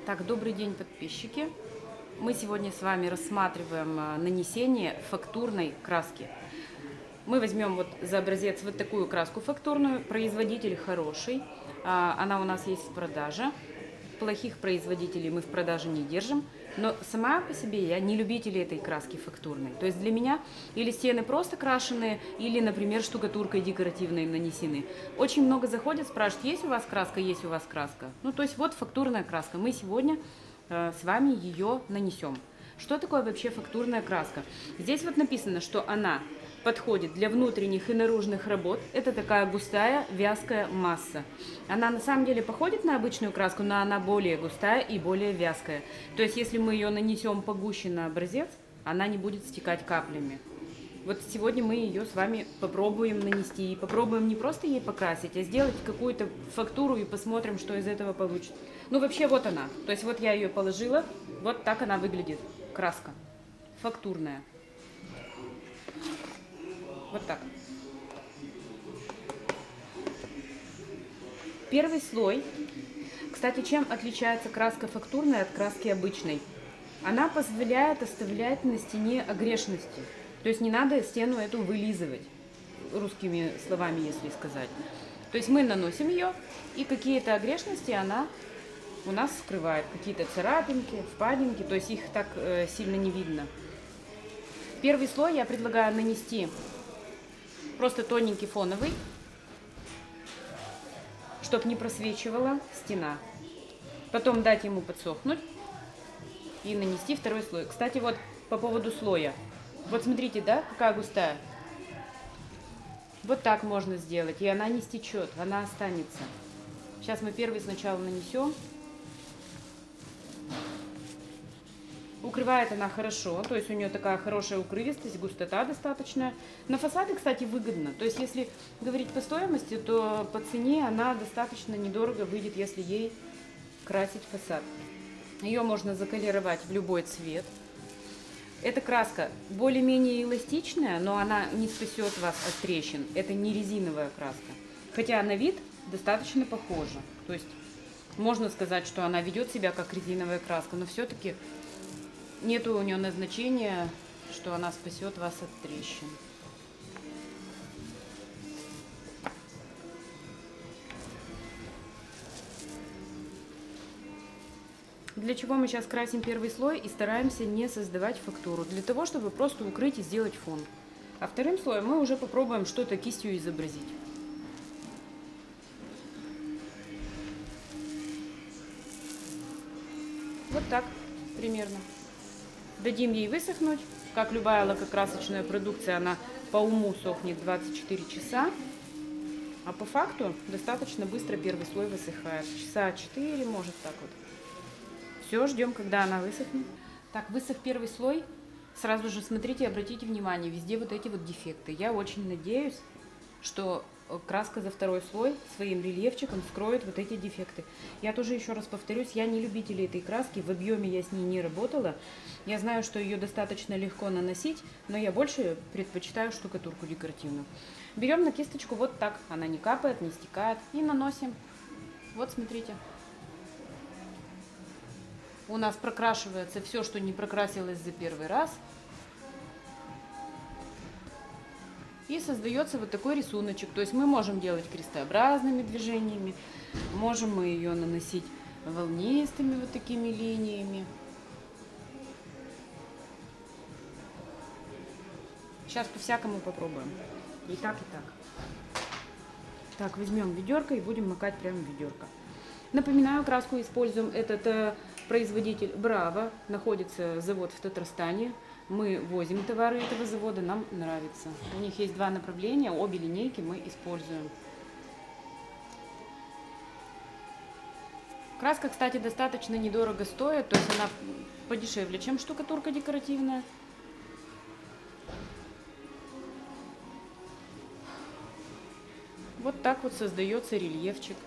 Так, добрый день, подписчики. Мы сегодня с вами рассматриваем нанесение фактурной краски. Мы возьмем вот за образец вот такую краску фактурную. Производитель хороший. Она у нас есть в продаже. Плохих производителей мы в продаже не держим. Но сама по себе я не любитель этой краски фактурной. То есть для меня или стены просто крашеные, или, например, штукатуркой декоративной нанесены. Очень много заходят, спрашивают, есть у вас краска, есть у вас краска. Ну, то есть вот фактурная краска. Мы сегодня с вами ее нанесем. Что такое вообще фактурная краска? Здесь вот написано, что она подходит для внутренних и наружных работ. Это такая густая, вязкая масса. Она на самом деле походит на обычную краску, но она более густая и более вязкая. То есть если мы ее нанесем погуще на образец, она не будет стекать каплями. Вот сегодня мы ее с вами попробуем нанести. И попробуем не просто ей покрасить, а сделать какую-то фактуру и посмотрим, что из этого получится. Ну, вообще, вот она. То есть вот я ее положила. Вот так она выглядит. Краска. Фактурная. Вот так. Первый слой. Кстати, чем отличается краска фактурная от краски обычной? Она позволяет оставлять на стене огрешности. То есть не надо стену эту вылизывать, русскими словами, если сказать. То есть мы наносим ее, и какие-то огрешности она у нас скрывает. Какие-то царапинки, впадинки, то есть их так сильно не видно. Первый слой я предлагаю нанести просто тоненький фоновый, чтобы не просвечивала стена. Потом дать ему подсохнуть и нанести второй слой. Кстати, вот по поводу слоя. Вот смотрите, да, какая густая. Вот так можно сделать, и она не стечет, она останется. Сейчас мы первый сначала нанесем. Укрывает она хорошо, то есть у нее такая хорошая укрывистость, густота достаточная. На фасады, кстати, выгодно. То есть если говорить по стоимости, то по цене она достаточно недорого выйдет, если ей красить фасад. Ее можно заколеровать в любой цвет. Эта краска более-менее эластичная, но она не спасет вас от трещин. Это не резиновая краска. Хотя на вид достаточно похожа. То есть можно сказать, что она ведет себя как резиновая краска, но все-таки нету у нее назначения, что она спасет вас от трещин. Для чего мы сейчас красим первый слой и стараемся не создавать фактуру? Для того, чтобы просто укрыть и сделать фон. А вторым слоем мы уже попробуем что-то кистью изобразить. Вот так примерно. Дадим ей высохнуть. Как любая лакокрасочная продукция, она по уму сохнет 24 часа. А по факту достаточно быстро первый слой высыхает. Часа 4, может так вот. Все, ждем, когда она высохнет. Так, высох первый слой. Сразу же смотрите, обратите внимание, везде вот эти вот дефекты. Я очень надеюсь, что краска за второй слой своим рельефчиком скроет вот эти дефекты. Я тоже еще раз повторюсь, я не любитель этой краски, в объеме я с ней не работала. Я знаю, что ее достаточно легко наносить, но я больше предпочитаю штукатурку декоративную. Берем на кисточку вот так, она не капает, не стекает, и наносим. Вот смотрите. У нас прокрашивается все, что не прокрасилось за первый раз. И создается вот такой рисуночек. То есть мы можем делать крестообразными движениями, можем мы ее наносить волнистыми вот такими линиями. Сейчас по-всякому попробуем. И так, и так. Так, возьмем ведерко и будем макать прямо в ведерко. Напоминаю, краску используем этот производитель Браво. Находится завод в Татарстане. Мы возим товары этого завода, нам нравится. У них есть два направления, обе линейки мы используем. Краска, кстати, достаточно недорого стоит, то есть она подешевле, чем штукатурка декоративная. Вот так вот создается рельефчик.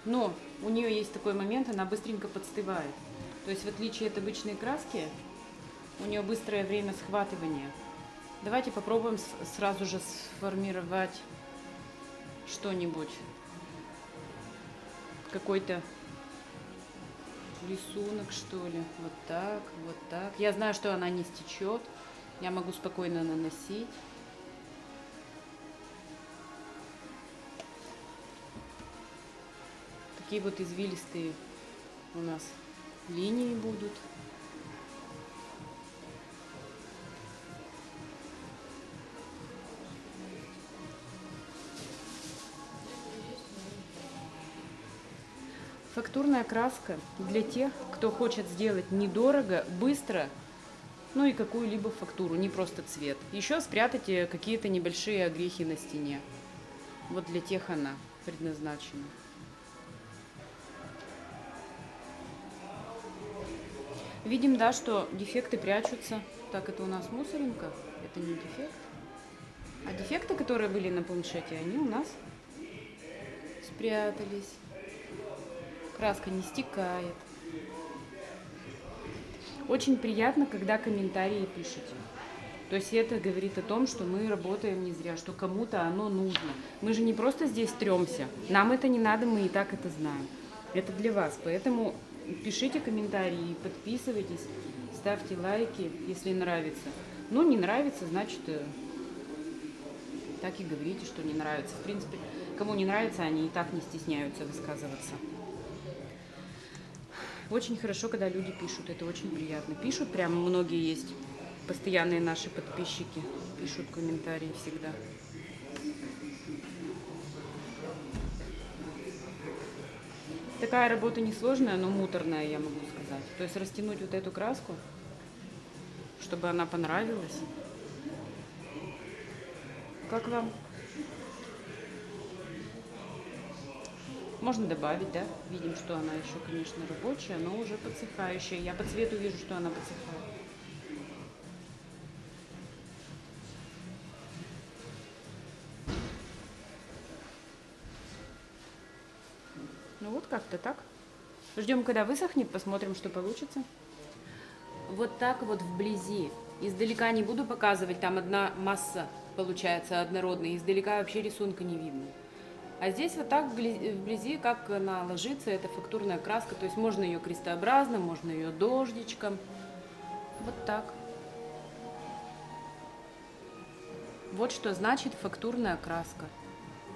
Но у нее есть такой момент, она быстренько подстывает. То есть в отличие от обычной краски, у нее быстрое время схватывания. Давайте попробуем сразу же сформировать что-нибудь. Какой-то рисунок, что ли. Вот так, вот так. Я знаю, что она не стечет. Я могу спокойно наносить. Такие вот извилистые у нас линии будут. Фактурная краска для тех, кто хочет сделать недорого, быстро, ну и какую-либо фактуру, не просто цвет. Еще спрятать какие-то небольшие огрехи на стене. Вот для тех она предназначена. Видим, да, что дефекты прячутся. Так, это у нас мусоринка, это не дефект. А дефекты, которые были на планшете, они у нас спрятались. Краска не стекает. Очень приятно, когда комментарии пишете. То есть это говорит о том, что мы работаем не зря, что кому-то оно нужно. Мы же не просто здесь трёмся. Нам это не надо, мы и так это знаем. Это для вас. Поэтому пишите комментарии, подписывайтесь, ставьте лайки, если нравится. Ну, не нравится, значит, так и говорите, что не нравится. В принципе, кому не нравится, они и так не стесняются высказываться. Очень хорошо, когда люди пишут, это очень приятно. Пишут прям, многие есть постоянные наши подписчики, пишут комментарии всегда. Такая работа несложная, но муторная, я могу сказать. То есть растянуть вот эту краску, чтобы она понравилась. Как вам? Можно добавить, да? Видим, что она еще, конечно, рабочая, но уже подсыхающая. Я по цвету вижу, что она подсыхает. Ну вот как-то так. Ждем, когда высохнет, посмотрим, что получится. Вот так вот вблизи. Издалека не буду показывать, там одна масса получается однородная. Издалека вообще рисунка не видно. А здесь вот так вблизи, как она ложится, это фактурная краска. То есть можно ее крестообразно, можно ее дождичком. Вот так. Вот что значит фактурная краска.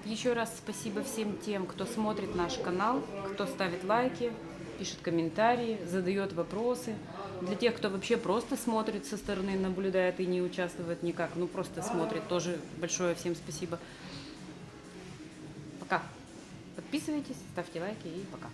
Еще раз спасибо всем тем, кто смотрит наш канал, кто ставит лайки, пишет комментарии, задает вопросы. Для тех, кто вообще просто смотрит со стороны, наблюдает и не участвует никак, ну просто смотрит, тоже большое всем спасибо. Пока. Подписывайтесь, ставьте лайки и пока.